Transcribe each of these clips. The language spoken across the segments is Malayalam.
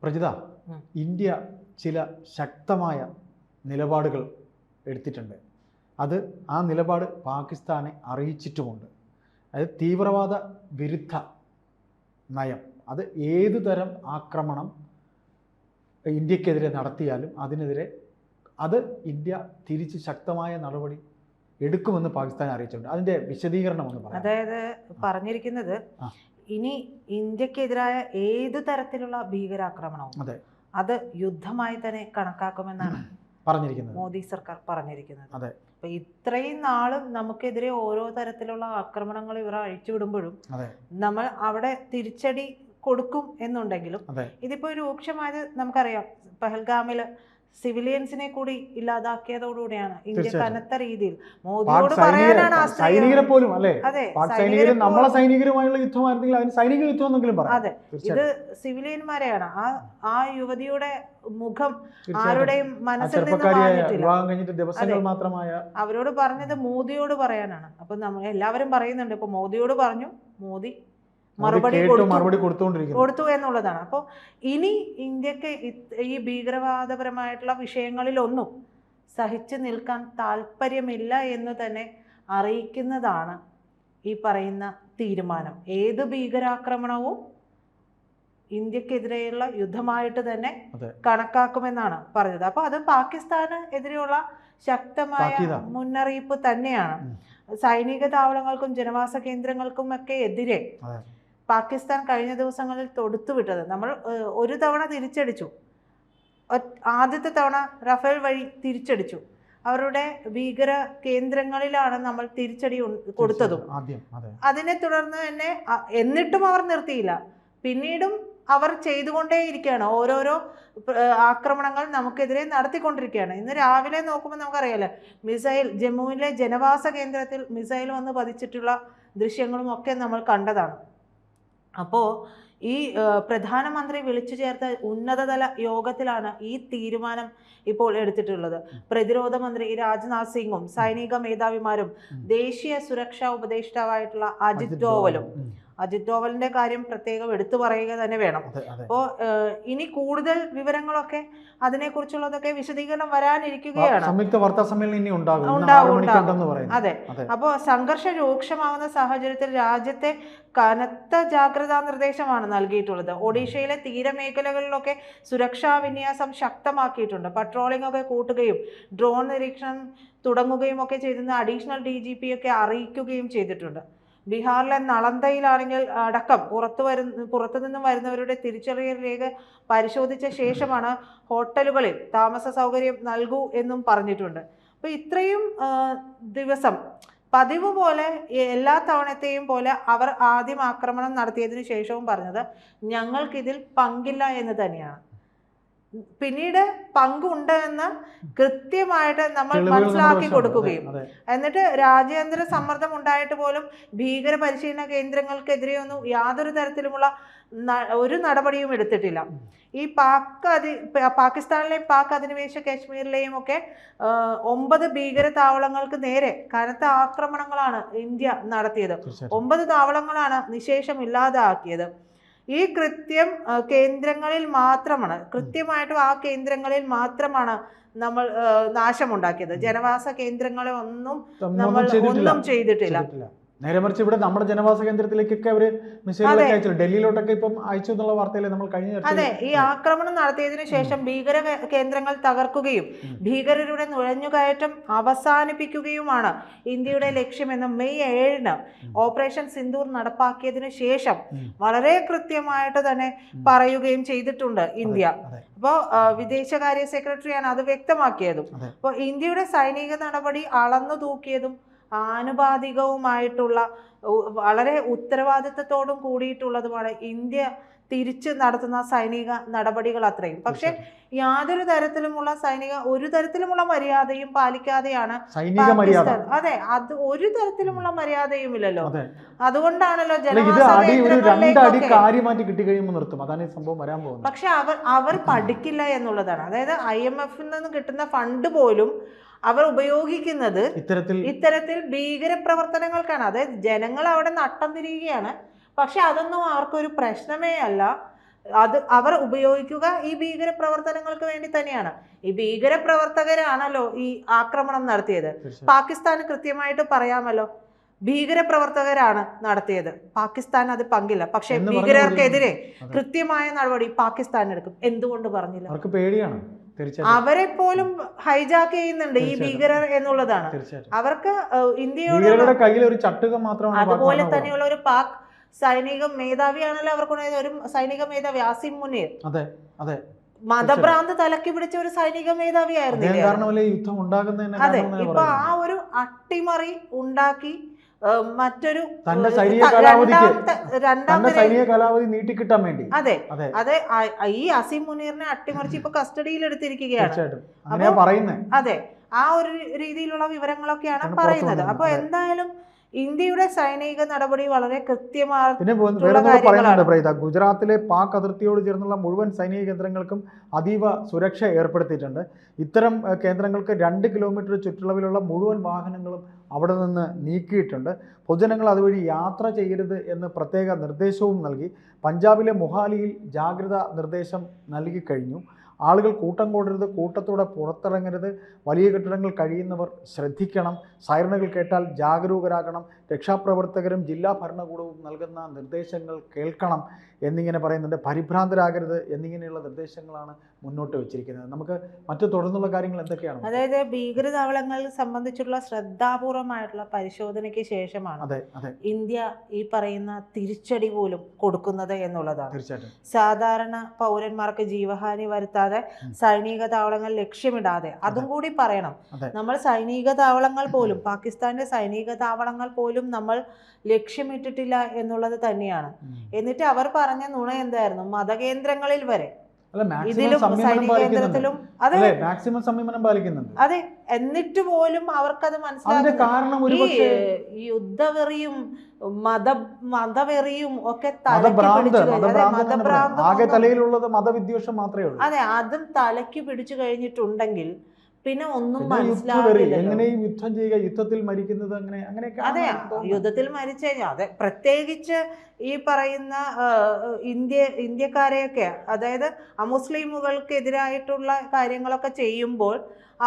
പ്രജിത, ഇന്ത്യ ചില ശക്തമായ നിലപാടുകൾ എടുത്തിട്ടുണ്ട്. ആ നിലപാട് പാകിസ്ഥാനെ അറിയിച്ചിട്ടുമുണ്ട്. അതായത് തീവ്രവാദ വിരുദ്ധ നയം. അത് ഏതു തരം ആക്രമണം ഇന്ത്യക്കെതിരെ നടത്തിയാലും അതിനെതിരെ ഇന്ത്യ തിരിച്ച് ശക്തമായ നടപടി എടുക്കുമെന്ന് പാകിസ്ഥാൻ അറിയിച്ചിട്ടുണ്ട്. അതിന്റെ വിശദീകരണം ഒന്ന് പറയാം. അതായത് പറഞ്ഞിരിക്കുന്നത് ഇനി ഇന്ത്യക്കെതിരായ ഏത് തരത്തിലുള്ള ഭീകരാക്രമണവും അത് യുദ്ധമായി തന്നെ കണക്കാക്കുമെന്നാണ് പറഞ്ഞിരിക്കുന്നത്, മോദി സർക്കാർ പറഞ്ഞിരിക്കുന്നത്. അപ്പൊ ഇത്രയും നാളും നമുക്കെതിരെ ഓരോ തരത്തിലുള്ള ആക്രമണങ്ങൾ ഇവർ അഴിച്ചുവിടുമ്പോഴും നമ്മൾ അവിടെ തിരിച്ചടി കൊടുക്കും എന്നുണ്ടെങ്കിലും ഇതിപ്പോ രൂക്ഷമായത് നമുക്കറിയാം. പഹൽഗാമില് സിവിലിയൻസിനെ കൂടി ഇല്ലാതാക്കിയതോടുകൂടിയാണ് ഇന്ത്യ കനത്ത രീതിയിൽ മോദിയോട് പറയാനാണ് സൈനികരെ പോലും അല്ലേ, നമ്മളെ സൈനികരുമായുള്ള യുദ്ധമായിരുന്നെങ്കിൽ അതിന് സൈനിക യുദ്ധം എന്നെങ്കിലും പറയാം. അതെ, ഇത് സിവിലിയന്മാരെയാണ്. ആ യുവതിയുടെ മുഖം ആരുടെയും മനസ്സിൽ നിന്ന് മാറിയിട്ടില്ല. അവരോട് പറഞ്ഞത് മോദിയോട് പറയാനാണ്. അപ്പൊ നമ്മൾ എല്ലാവരും പറയുന്നുണ്ട്, ഇപ്പൊ മോദിയോട് പറഞ്ഞു, മോദി മറുപടി കൊടുത്തു എന്നുള്ളതാണ്. അപ്പോൾ ഇനി ഇന്ത്യക്ക് ഈ ഭീകരവാദപരമായിട്ടുള്ള വിഷയങ്ങളിലൊന്നും സഹിച്ചു നിൽക്കാൻ താല്പര്യമില്ല എന്ന് തന്നെ അറിയിക്കുന്നതാണ് ഈ പറയുന്ന തീരുമാനം. ഏത് ഭീകരാക്രമണവും ഇന്ത്യക്കെതിരെയുള്ള യുദ്ധമായിട്ട് തന്നെ കണക്കാക്കുമെന്നാണ് പറഞ്ഞത്. അപ്പോൾ അത് പാകിസ്ഥാന് എതിരെയുള്ള ശക്തമായ മുന്നറിയിപ്പ് തന്നെയാണ്. സൈനിക താവളങ്ങൾക്കും ജനവാസ കേന്ദ്രങ്ങൾക്കും ഒക്കെ എതിരെ പാകിസ്ഥാൻ കഴിഞ്ഞ ദിവസങ്ങളിൽ തൊടുത്തുവിട്ടത് നമ്മൾ ഒരു തവണ തിരിച്ചടിച്ചു. ആദ്യത്തെ തവണ റഫേൽ വഴി തിരിച്ചടിച്ചു. അവരുടെ ഭീകര കേന്ദ്രങ്ങളിലാണ് നമ്മൾ തിരിച്ചടി കൊടുത്തതും. അതിനെ തുടർന്ന് തന്നെ എന്നിട്ടും അവർ നിർത്തിയില്ല. പിന്നീടും അവർ ചെയ്തുകൊണ്ടേയിരിക്കുകയാണ്. ഓരോരോ ആക്രമണങ്ങൾ നമുക്കെതിരെ നടത്തിക്കൊണ്ടിരിക്കുകയാണ്. ഇന്ന് രാവിലെ നോക്കുമ്പോൾ നമുക്കറിയാലോ, മിസൈൽ ജമ്മുവിലെ ജനവാസ കേന്ദ്രത്തിൽ മിസൈൽ വന്ന് പതിച്ചിട്ടുള്ള ദൃശ്യങ്ങളും ഒക്കെ നമ്മൾ കണ്ടതാണ്. അപ്പോൾ ഈ പ്രധാനമന്ത്രി വിളിച്ചു ചേർത്ത ഉന്നതതല യോഗത്തിലാണ് ഈ തീരുമാനം ഇപ്പോൾ എടുത്തിട്ടുള്ളത്. പ്രതിരോധ മന്ത്രി രാജ്നാഥ് സിംഗും സൈനിക മേധാവിമാരും ദേശീയ സുരക്ഷാ ഉപദേഷ്ടാവായിട്ടുള്ള അജിത് ഡോവലിന്റെ കാര്യം പ്രത്യേകം എടുത്തു പറയുക തന്നെ വേണം. അപ്പോൾ ഇനി കൂടുതൽ വിവരങ്ങളൊക്കെ അതിനെക്കുറിച്ചുള്ളതൊക്കെ വിശദീകരണം വരാനിരിക്കുകയാണ്. സംയുക്ത വാർത്താ സമ്മേളനം ഇനി ഉണ്ടാകും. അതെ. അപ്പോൾ സംഘർഷം രൂക്ഷമാവുന്ന സാഹചര്യത്തിൽ രാജ്യത്തെ കനത്ത ജാഗ്രതാ നിർദ്ദേശമാണ് നൽകിയിട്ടുള്ളത്. ഒഡീഷയിലെ തീരമേഖലകളിലൊക്കെ സുരക്ഷാ വിന്യാസം ശക്തമാക്കിയിട്ടുണ്ട്. പട്രോളിംഗ് ഒക്കെ കൂട്ടുകയും ഡ്രോൺ നിരീക്ഷണം തുടങ്ങുകയും ഒക്കെ ചെയ്തെന്ന് അഡീഷണൽ DGP ഒക്കെ അറിയിക്കുകയും ചെയ്തിട്ടുണ്ട്. ബീഹാറിലെ നളന്ദയിലാണെങ്കിൽ അടക്കം പുറത്തുനിന്നും വരുന്നവരുടെ തിരിച്ചറിയൽ രേഖ പരിശോധിച്ച ശേഷമാണ് ഹോട്ടലുകളിൽ താമസ സൗകര്യം നൽകൂ എന്നും പറഞ്ഞിട്ടുണ്ട്. അപ്പോൾ ഇത്രയും ദിവസം പതിവ് പോലെ എല്ലാ തവണത്തെയും പോലെ അവർ ആദ്യം ആക്രമണം നടത്തിയതിനു ശേഷവും പറഞ്ഞത് ഞങ്ങൾക്കിതിൽ പങ്കില്ല എന്ന് തന്നെയാണ്. പിന്നീട് പങ്കുണ്ട് എന്ന് കൃത്യമായിട്ട് നമ്മൾ മനസ്സിലാക്കി കൊടുക്കുകയും എന്നിട്ട് രാജ്യാന്തര സമ്മർദ്ദം ഉണ്ടായിട്ട് പോലും ഭീകര പരിശീലന കേന്ദ്രങ്ങൾക്കെതിരെയൊന്നും യാതൊരു തരത്തിലുമുള്ള ഒരു നടപടിയും എടുത്തിട്ടില്ല. ഈ പാകിസ്ഥാനിലെയും പാക് അധിനിവേശ കാശ്മീരിലെയും ഒക്കെ 9 ഭീകര താവളങ്ങൾക്ക് നേരെ കനത്ത ആക്രമണങ്ങളാണ് ഇന്ത്യ നടത്തിയത്. 9 താവളങ്ങളാണ് നിശേഷം ഇല്ലാതാക്കിയത്. ഈ കൃത്യം കേന്ദ്രങ്ങളിൽ മാത്രമാണ്, കൃത്യമായിട്ടും ആ കേന്ദ്രങ്ങളിൽ മാത്രമാണ് നമ്മൾ നാശമുണ്ടാക്കിയത്. ജനവാസ കേന്ദ്രങ്ങളെ ഒന്നും നമ്മൾ ഒന്നും ചെയ്തിട്ടില്ല. നേരെ മറിച്ച് ഇവിടെ നമ്മുടെ ജനവാസ കേന്ദ്രത്തിലേക്കൊക്കെ അവര് മിസൈലൊക്കെ അയച്ചു, ഡൽഹിയിലോട്ടൊക്കെ ഇപ്പം അയച്ചു എന്നുള്ള വാർത്തയിലെ നമ്മൾ കഴിഞ്ഞ. അതെ, ഈ ആക്രമണം നടത്തിയതിനു ശേഷം ഭീകര കേന്ദ്രങ്ങൾ തകർക്കുകയും ഭീകരരുടെ നുഴഞ്ഞുകയറ്റം അവസാനിപ്പിക്കുകയുമാണ് ഇന്ത്യയുടെ ലക്ഷ്യമെന്ന് മെയ് 7-ന് ഓപ്പറേഷൻ സിന്ദൂർ നടപ്പാക്കിയതിനു ശേഷം വളരെ കൃത്യമായിട്ട് തന്നെ പറയുകയും ചെയ്തിട്ടുണ്ട് ഇന്ത്യ. അപ്പോൾ വിദേശകാര്യ സെക്രട്ടറിയാണ് അത് വ്യക്തമാക്കിയതും. അപ്പോൾ ഇന്ത്യയുടെ സൈനിക നടപടി അളന്നു തൂക്കിയതും ആനുപാതികവുമായിട്ടുള്ള വളരെ ഉത്തരവാദിത്തത്തോടും കൂടിയിട്ടുള്ളതുമാണ് ഇന്ത്യ തിരിച്ച് നടത്തുന്ന സൈനിക നടപടികൾ അത്രയും. പക്ഷെ യാതൊരു തരത്തിലുമുള്ള ഒരു തരത്തിലുമുള്ള മര്യാദയും പാലിക്കാതെയാണ് പാകിസ്ഥാൻ. അതെ, അത് ഒരു തരത്തിലുമുള്ള മര്യാദയും ഇല്ലല്ലോ. അതുകൊണ്ടാണല്ലോ പക്ഷെ അവർ പഠിക്കില്ല എന്നുള്ളതാണ്. അതായത് IMF നിന്ന് കിട്ടുന്ന ഫണ്ട് പോലും അവർ ഉപയോഗിക്കുന്നത് ഇത്തരത്തിൽ ഭീകര പ്രവർത്തനങ്ങൾക്കാണ്. അതായത് ജനങ്ങൾ അവിടെ നട്ടം തിരിയുകയാണ്. പക്ഷെ അതൊന്നും അവർക്കൊരു പ്രശ്നമേ അല്ല. അവർ ഉപയോഗിക്കുക ഈ ഭീകര പ്രവർത്തനങ്ങൾക്ക് വേണ്ടി തന്നെയാണ്. ഈ ഭീകര പ്രവർത്തകരാണല്ലോ ഈ ആക്രമണം നടത്തിയത്. പാകിസ്ഥാന് കൃത്യമായിട്ട് പറയാമല്ലോ, ഭീകര പ്രവർത്തകരാണ് നടത്തിയത്, പാകിസ്ഥാൻ അത് പങ്കില്ല. പക്ഷെ ഭീകരർക്കെതിരെ കൃത്യമായ നടപടി പാകിസ്ഥാൻ എടുക്കും. എന്തുകൊണ്ട് പറഞ്ഞില്ല? അവർക്ക് പേടിയാണ്. അവരെ പോലും ഹൈജാക്ക് ചെയ്യുന്നുണ്ട് ഈ ഭീകരർ എന്നുള്ളതാണ്. അവർക്ക് ഇന്ത്യയുടെ കയ്യിൽ ഒരു ചട്ടുകം മാത്രമാണ്. അതുപോലെ തന്നെയുള്ള ഒരു പാക് സൈനിക മേധാവിയാണല്ലോ അവർക്കുണ്ടായത്, ഒരു സൈനിക മേധാവി ആസിം മുനീർ. അതെ അതെ, മതഭ്രാന്ത് തലക്കി പിടിച്ച ഒരു സൈനിക മേധാവിയായിരുന്നു. അതെ, ഇപ്പൊ ആ ഒരു അട്ടിമറി ഉണ്ടാക്കി മറ്റൊരു സൈനിക കാലാവധി നീട്ടിക്കിട്ടാൻ വേണ്ടി. അതെ അതെ, ഈ അസീം മുനീറിനെ അട്ടിമറിച്ച് ഇപ്പൊ കസ്റ്റഡിയിൽ എടുത്തിരിക്കുകയാണ്. അതെ, ആ ഒരു രീതിയിലുള്ള വിവരങ്ങളൊക്കെയാണ് പറയുന്നത്. അപ്പൊ എന്തായാലും ഇന്ത്യയുടെ സൈനിക നടപടി വളരെ കൃത്യമായി. ഗുജറാത്തിലെ പാക് അതിർത്തിയോട് ചേർന്നുള്ള മുഴുവൻ സൈനിക കേന്ദ്രങ്ങൾക്കും അതീവ സുരക്ഷ ഏർപ്പെടുത്തിയിട്ടുണ്ട്. ഇത്തരം കേന്ദ്രങ്ങൾക്ക് 2 കിലോമീറ്റർ ചുറ്റളവിലുള്ള മുഴുവൻ വാഹനങ്ങളും അവിടെ നിന്ന് നീക്കിയിട്ടുണ്ട്. പൊതുജനങ്ങൾ അതുവഴി യാത്ര ചെയ്യരുത് എന്ന് പ്രത്യേക നിർദ്ദേശവും നൽകി. പഞ്ചാബിലെ മൊഹാലിയിൽ ജാഗ്രതാ നിർദ്ദേശം നൽകി കഴിഞ്ഞു. ആളുകൾ കൂട്ടം കൂടരുത്, കൂട്ടത്തോടെ പുറത്തിറങ്ങരുത്, വലിയ കെട്ടിടങ്ങൾ കഴിയുന്നവർ ശ്രദ്ധിക്കണം, സൈറണുകൾ കേട്ടാൽ ജാഗരൂകരാകണം, രക്ഷാപ്രവർത്തകരും ജില്ലാ ഭരണകൂടവും നൽകുന്ന നിർദ്ദേശങ്ങൾ കേൾക്കണം എന്നിങ്ങനെ പറയുന്നുണ്ട്. പരിഭ്രാന്തരാകരുത് എന്നിങ്ങനെയുള്ള നിർദ്ദേശങ്ങളാണ് മുന്നോട്ട് വെച്ചിരിക്കുന്നത്. നമുക്ക് മറ്റു തുടർന്നുള്ള കാര്യങ്ങൾ എന്തൊക്കെയാണ്? അതായത് ഭീകരതാവളങ്ങൾ സംബന്ധിച്ചുള്ള ശ്രദ്ധാപൂർവമായിട്ടുള്ള പരിശോധനയ്ക്ക് ശേഷമാണ് ഇന്ത്യ ഈ പറയുന്ന തിരിച്ചടി പോലും കൊടുക്കുന്നത് എന്നുള്ളതാണ്. തീർച്ചയായിട്ടും സാധാരണ പൗരന്മാർക്ക് ജീവഹാനി വരുത്താതെ സൈനിക താവളങ്ങൾ ലക്ഷ്യമിടാതെ, അതും കൂടി പറയണം, നമ്മൾ സൈനിക താവളങ്ങൾ പോലും, പാകിസ്ഥാന്റെ സൈനിക താവളങ്ങൾ പോലും നമ്മൾ ലക്ഷ്യമിട്ടിട്ടില്ല എന്നുള്ളത് തന്നെയാണ്. എന്നിട്ട് അവർ പറഞ്ഞ നുണ എന്തായിരുന്നു? മതകേന്ദ്രങ്ങളിൽ വരെ, ഇതിലും സൈനിക കേന്ദ്രത്തിലും അതെ, എന്നിട്ട് പോലും അവർക്കത് മനസ്സിലാകും. ഈ യുദ്ധവെറിയും മതവെറിയും ഒക്കെ അതെ, അതും തലയ്ക്ക് പിടിച്ചു കഴിഞ്ഞിട്ടുണ്ടെങ്കിൽ പിന്നെ ഒന്നും മനസ്സിലാവില്ല. യുദ്ധം ചെയ്യുക, യുദ്ധത്തിൽ മരിക്കുന്നത്, അതെ, യുദ്ധത്തിൽ മരിച്ചു കഴിഞ്ഞാൽ, അതെ, പ്രത്യേകിച്ച് ഈ പറയുന്ന ഇന്ത്യക്കാരെയൊക്കെ, അതായത് അമുസ്ലിമുകൾക്കെതിരായിട്ടുള്ള കാര്യങ്ങളൊക്കെ ചെയ്യുമ്പോൾ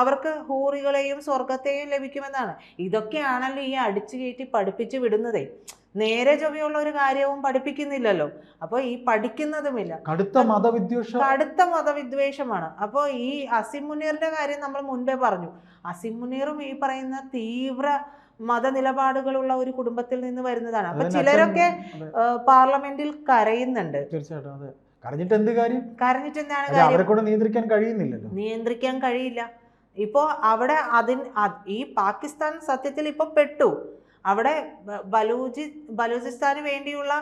അവർക്ക് ഹൂറികളെയും സ്വർഗത്തെയും ലഭിക്കുമെന്നാണ്. ഇതൊക്കെയാണല്ലോ ഈ അടിച്ചു കയറ്റി പഠിപ്പിച്ചു വിടുന്നതേ. നേരെ ചൊവ്വയുള്ള ഒരു കാര്യവും പഠിപ്പിക്കുന്നില്ലല്ലോ. അപ്പോൾ ഈ പഠിക്കുന്നതുമില്ല, കടുത്ത മതവിദ്വേഷമാണ്. അപ്പോൾ ഈ അസീം മുനീറിന്റെ കാര്യം നമ്മൾ മുൻപേ പറഞ്ഞു. അസീം മുനീറും ഈ പറയുന്ന തീവ്ര മതനിലപാടുകളുള്ള ഒരു കുടുംബത്തിൽ നിന്ന് വരുന്നതാണ്. അപ്പൊ ചിലരൊക്കെ പാർലമെന്റിൽ കരയുന്നുണ്ട്. കരഞ്ഞിട്ട് എന്താണ് കാര്യം? നിയന്ത്രിക്കാൻ കഴിയില്ല. ഇപ്പോ അവിടെ ഈ പാകിസ്ഥാൻ സത്യത്തിൽ ഇപ്പൊ പെട്ടു. അവിടെ ബലൂചിസ്ഥാന് വേണ്ടിയുള്ള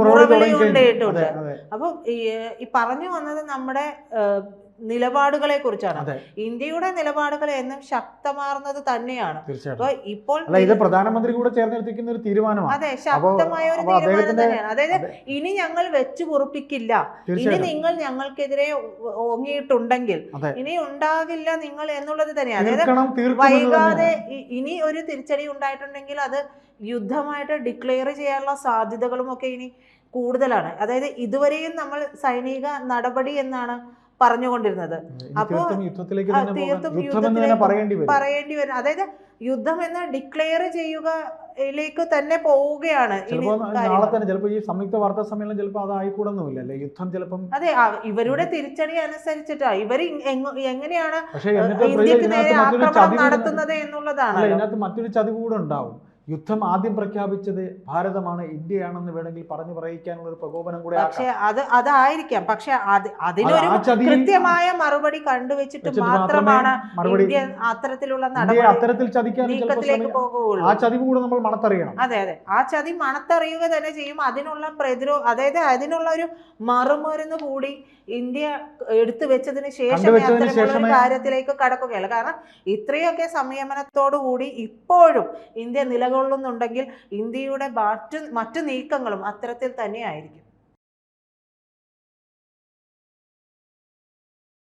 മുറവിളി ഉണ്ടായിട്ടുണ്ട്. അപ്പൊ ഈ പറഞ്ഞു വന്നത് നമ്മുടെ നിലപാടുകളെ കുറിച്ചാണ്. ഇന്ത്യയുടെ നിലപാടുകൾ എന്നും ശക്തമാർന്നത് തന്നെയാണ്. ഇപ്പോൾ ഇത് പ്രധാനമന്ത്രി കൂടെ ചേർന്നെടുത്തിരിക്കുന്ന ഒരു തീരുമാനമാണ്. അതെ, ശക്തമായ ഒരു തീരുമാനം തന്നെയാണ്. അതായത് ഇനി ഞങ്ങൾ വെച്ചു പൊറുപ്പിക്കില്ല, ഇനി നിങ്ങൾ ഞങ്ങൾക്കെതിരെ ഓങ്ങിയിട്ടുണ്ടെങ്കിൽ ഇനി ഉണ്ടാകില്ല നിങ്ങൾ എന്നുള്ളത് തന്നെയാണ്. അതായത് വൈകാതെ ഇനി ഒരു തിരിച്ചടി ഉണ്ടായിട്ടുണ്ടെങ്കിൽ അത് യുദ്ധമായിട്ട് ഡിക്ലെയർ ചെയ്യാനുള്ള സാധ്യതകളും ഒക്കെ ഇനി കൂടുതലാണ്. അതായത് ഇതുവരെയും നമ്മൾ സൈനിക നടപടി എന്നാണ് പറഞ്ഞുകൊണ്ടിരുന്നത്. അപ്പോൾ തീർത്തും പറയേണ്ടി വരും. അതായത് യുദ്ധം എന്ന് ഡിക്ലെയർ ചെയ്യുകയിലേക്ക് തന്നെ പോവുകയാണ്. ഈ സംയുക്ത വാർത്താ സമ്മേളനം ചിലപ്പോൾ അതായിക്കൂടുന്നില്ല, യുദ്ധം ചിലപ്പം. അതെ, ഇവരുടെ തിരിച്ചടി അനുസരിച്ചിട്ടാ ഇവർ എങ്ങനെയാണ് ഇന്ത്യക്ക് നേരെ ആക്രമണം നടത്തുന്നത് എന്നുള്ളതാണ്. ഇതിനകത്ത് മറ്റൊരു ചതിവ് കൂടെ ഉണ്ടാവും. യുദ്ധം ആദ്യം പ്രഖ്യാപിച്ചത് ഭാരതമാണ്, ഇന്ത്യയാണെന്ന് വേണമെങ്കിൽ പറഞ്ഞു പറയിക്കാനുള്ള ഒരു പ്രകോപനം കൂടെ. പക്ഷെ അതായിരിക്കാം. പക്ഷെ അതിനൊരു കൃത്യമായ മറുപടി കണ്ടുവച്ചിട്ട് മാത്രമാണ് ഇന്ത്യ അത്തരത്തിലുള്ള നീക്കത്തിലേക്ക് പോകുകയുള്ളൂ. ആ ചതി കൂടെ നമ്മൾ മണത്തറിയണം. അതെ, ആ ചതി മണത്തറിയുക തന്നെ ചെയ്യും. അതിനുള്ള അതായത് അതിനുള്ള ഒരു മറുമരുന്ന് കൂടി ഇന്ത്യ എടുത്തു വെച്ചതിന് ശേഷമേ അത്തരമുള്ള കാര്യത്തിലേക്ക് കടക്കുകയുള്ളൂ. കാരണം ഇത്രയൊക്കെ സംയമനത്തോടുകൂടി ഇപ്പോഴും ഇന്ത്യ നിലകൊള്ളുന്നുണ്ടെങ്കിൽ ഇന്ത്യയുടെ മറ്റു നീക്കങ്ങളും അത്തരത്തിൽ തന്നെയായിരിക്കും.